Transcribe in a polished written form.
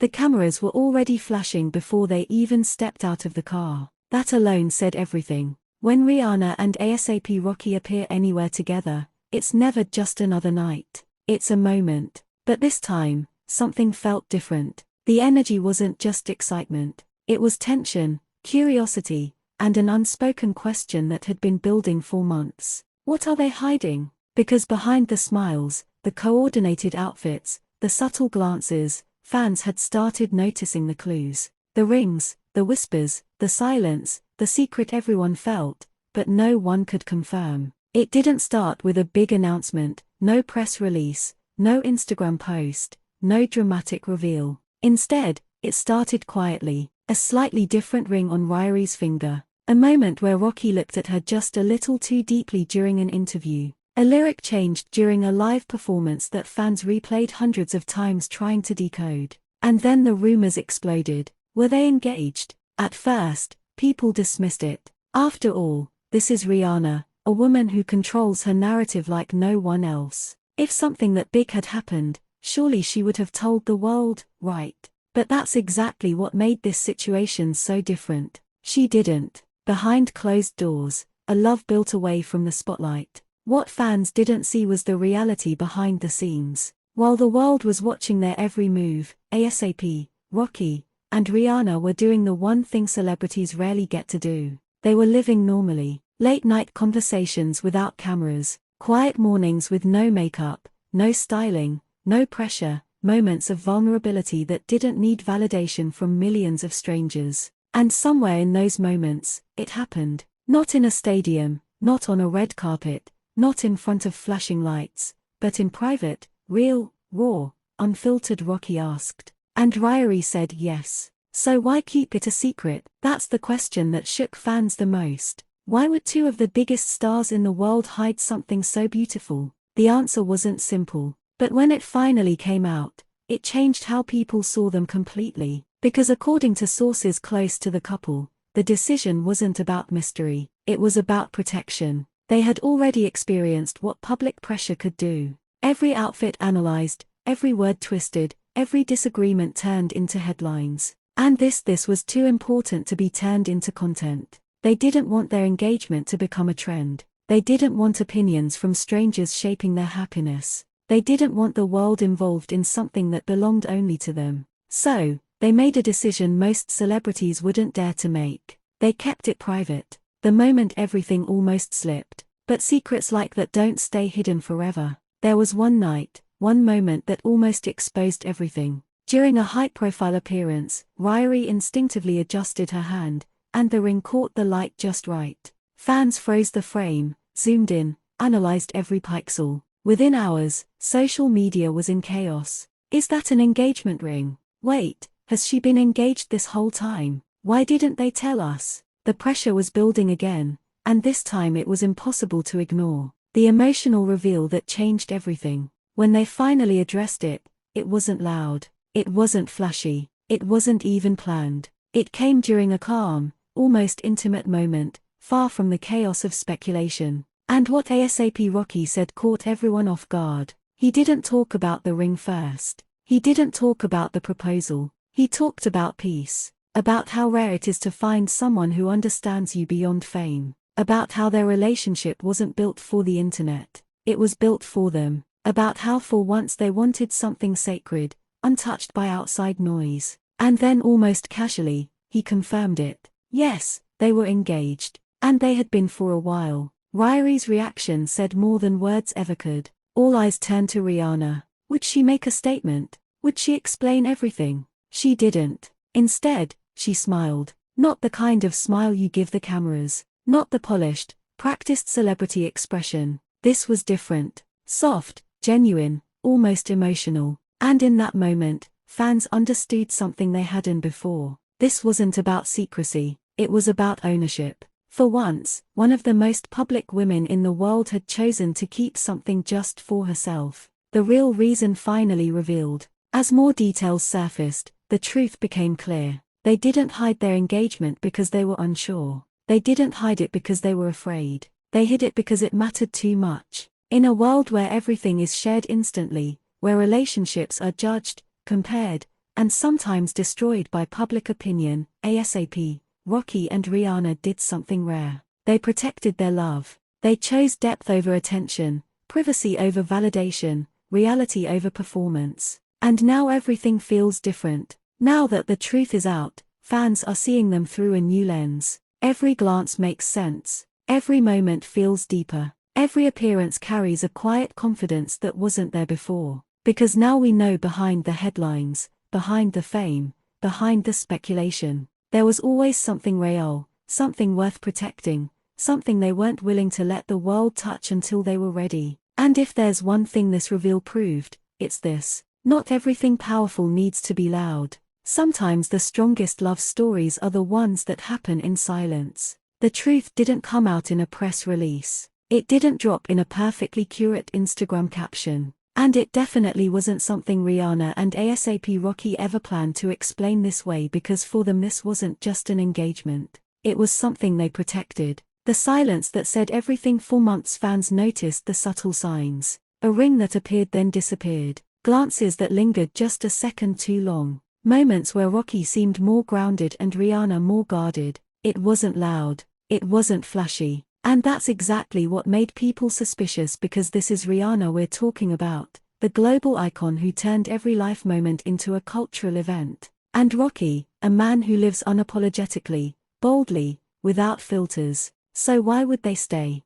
The cameras were already flashing before they even stepped out of the car. That alone said everything. When Rihanna and ASAP Rocky appear anywhere together, it's never just another night. It's a moment. But this time, something felt different. The energy wasn't just excitement. It was tension, curiosity, and an unspoken question that had been building for months. What are they hiding? Because behind the smiles, the coordinated outfits, the subtle glances, fans had started noticing the clues. The rings, the whispers, the silence, the secret everyone felt, but no one could confirm. It didn't start with a big announcement, no press release, no Instagram post, no dramatic reveal. Instead, it started quietly, a slightly different ring on Ryrie's finger. A moment where Rocky looked at her just a little too deeply during an interview. A lyric changed during a live performance that fans replayed hundreds of times trying to decode. And then the rumors exploded. Were they engaged? At first, people dismissed it. After all, this is Rihanna, a woman who controls her narrative like no one else. If something that big had happened, surely she would have told the world, right? But that's exactly what made this situation so different. She didn't. Behind closed doors, a love built away from the spotlight. What fans didn't see was the reality behind the scenes. While the world was watching their every move, ASAP, Rocky, and Rihanna were doing the one thing celebrities rarely get to do. They were living normally. Late-night conversations without cameras, quiet mornings with no makeup, no styling, no pressure, moments of vulnerability that didn't need validation from millions of strangers. And somewhere in those moments, it happened. Not in a stadium, not on a red carpet, not in front of flashing lights, but in private, real, raw, unfiltered. Rocky asked. And Ryrie said yes. So why keep it a secret? That's the question that shook fans the most. Why would two of the biggest stars in the world hide something so beautiful? The answer wasn't simple. But when it finally came out, it changed how people saw them completely. Because according to sources close to the couple, the decision wasn't about mystery, it was about protection. They had already experienced what public pressure could do. Every outfit analyzed, every word twisted, every disagreement turned into headlines. And this was too important to be turned into content. They didn't want their engagement to become a trend. They didn't want opinions from strangers shaping their happiness. They didn't want the world involved in something that belonged only to them. So, they made a decision most celebrities wouldn't dare to make. They kept it private. The moment everything almost slipped. But secrets like that don't stay hidden forever. There was one night, one moment that almost exposed everything. During a high-profile appearance, Ryrie instinctively adjusted her hand, and the ring caught the light just right. Fans froze the frame, zoomed in, analyzed every pixel. Within hours, social media was in chaos. Is that an engagement ring? Wait, has she been engaged this whole time? Why didn't they tell us? The pressure was building again, and this time it was impossible to ignore. The emotional reveal that changed everything. When they finally addressed it, it wasn't loud. It wasn't flashy. It wasn't even planned. It came during a calm, almost intimate moment, far from the chaos of speculation. And what ASAP Rocky said caught everyone off guard. He didn't talk about the ring first. He didn't talk about the proposal. He talked about peace. About how rare it is to find someone who understands you beyond fame. About how their relationship wasn't built for the internet. It was built for them. About how for once they wanted something sacred, untouched by outside noise. And then almost casually, he confirmed it. Yes, they were engaged. And they had been for a while. Ryrie's reaction said more than words ever could. All eyes turned to Rihanna. Would she make a statement? Would she explain everything? She didn't. Instead, she smiled. Not the kind of smile you give the cameras. Not the polished, practiced celebrity expression. This was different. Soft, genuine, almost emotional. And in that moment, fans understood something they hadn't before. This wasn't about secrecy. It was about ownership. For once, one of the most public women in the world had chosen to keep something just for herself. The real reason finally revealed. As more details surfaced, the truth became clear. They didn't hide their engagement because they were unsure. They didn't hide it because they were afraid. They hid it because it mattered too much. In a world where everything is shared instantly, where relationships are judged, compared, and sometimes destroyed by public opinion. ASAP, Rocky and Rihanna did something rare. They protected their love. They chose depth over attention, privacy over validation, reality over performance. And now everything feels different. Now that the truth is out, fans are seeing them through a new lens. Every glance makes sense. Every moment feels deeper. Every appearance carries a quiet confidence that wasn't there before. Because now we know behind the headlines, behind the fame, behind the speculation, there was always something real, something worth protecting, something they weren't willing to let the world touch until they were ready. And if there's one thing this reveal proved, it's this: not everything powerful needs to be loud. Sometimes the strongest love stories are the ones that happen in silence. The truth didn't come out in a press release. It didn't drop in a perfectly curated Instagram caption. And it definitely wasn't something Rihanna and ASAP Rocky ever planned to explain this way, because for them this wasn't just an engagement. It was something they protected. The silence that said everything. For months fans noticed the subtle signs. A ring that appeared then disappeared. Glances that lingered just a second too long. Moments where Rocky seemed more grounded and Rihanna more guarded. It wasn't loud. It wasn't flashy. And that's exactly what made people suspicious, because this is Rihanna we're talking about, the global icon who turned every life moment into a cultural event. And Rocky, a man who lives unapologetically, boldly, without filters. So why would they stay?